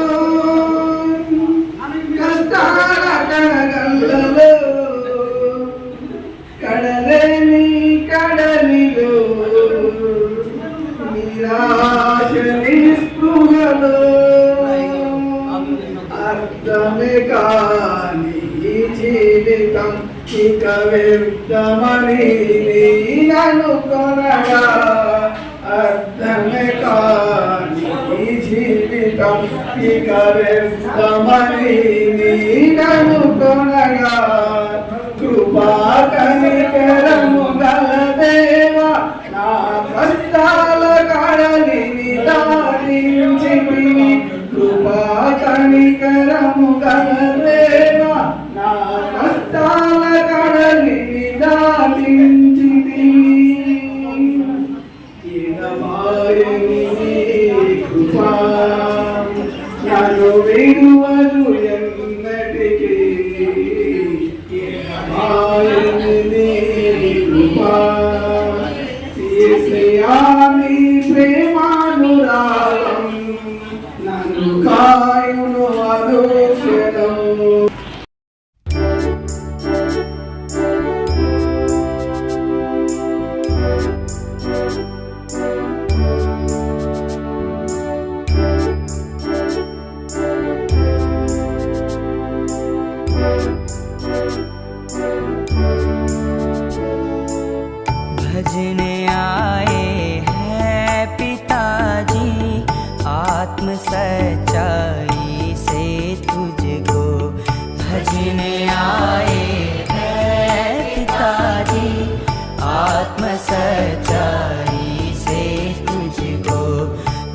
Speaker 4: కష్టాల కడగల్లలో కడలేని కడలిలో నిరాశ నిస్పృహలో అర్థమే కాని ఈ జీవితం ఇక వ్యర్థమని అనుకొనగా, అర్థమే కాని ఈ జీవితం ఇక వ్యర్థమని అనుకొనగా, కృపా కనికరము గల దేవా నా కష్టాల కడలిని దాటించితివి, కృపా కనికరము గల దేవా నా కష్టాల కడలిని దాటించితివి. ఎడబాయని కృపా నన్ను విడువదు ఎన్నటికీ, యేసయ్యాని ప్రేమానురాగం నన్ను కాయును అనుక్షణం.
Speaker 7: भजने आए हैं पिताजी आत्म सच्चाई से तुझको, भजने आए हैं पिताजी आत्म सच्चाई से तुझको,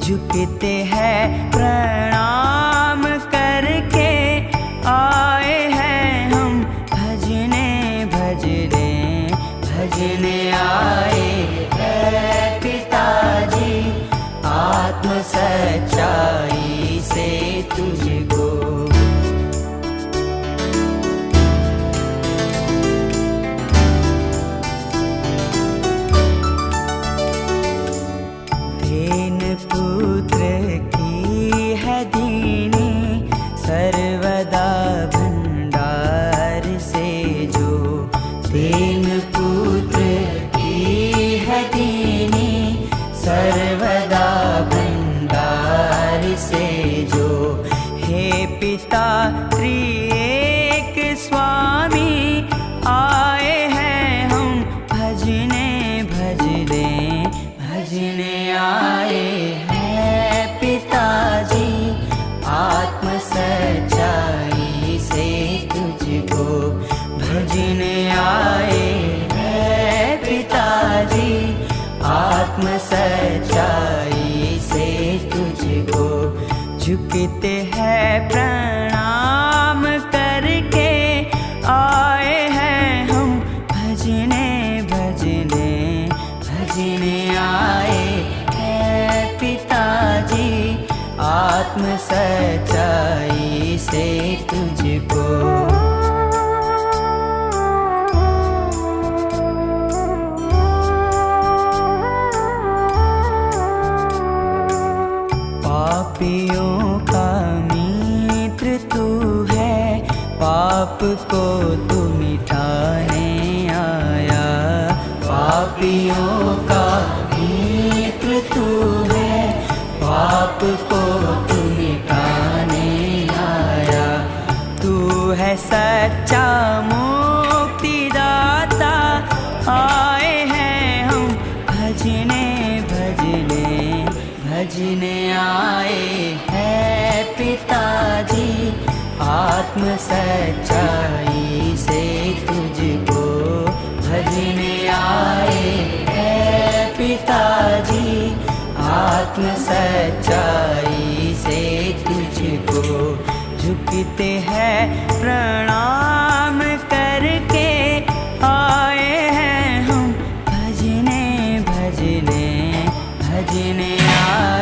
Speaker 7: झुकते हैं प्रणाम करके आए हैं हम, भजने भजने भजने आए हैं पिताजी आत्म सच्चाई से तुझको। दीन पुत्र की है दीनी सर्वदा भंडार से जो, दीन पुत्र की है दीनी सर्वदा भंडार से जो, हे पिता त्रिएक स्वामी आए हैं हम, भजने भजने भजने आए हैं पिताजी आत्म सच्चाई से तुझको, भजने आए हैं पिताजी आत्म सच्चाई से तुझको, झुकते हैं प्रणाम करके आए हैं हम, भजने भजने भजने आए हैं पिताजी आत्म सच्चाई से तुझको। पापियों का मित्र तू है, पाप को तू मिटाने आया, पापियों का मित्र तू है, पाप को तू मिटाने आया, तू है सच्चा मुक्तिदाता आए हैं हम, भजने भजने भजने आए हैं पिताजी, आत्म सच्चाई से तुझको भजने आए हैं पिताजी, आत्म सच्चाई से तुझको झुकते हैं प्रणाम करके आए हैं हम भजने भजने भजने आए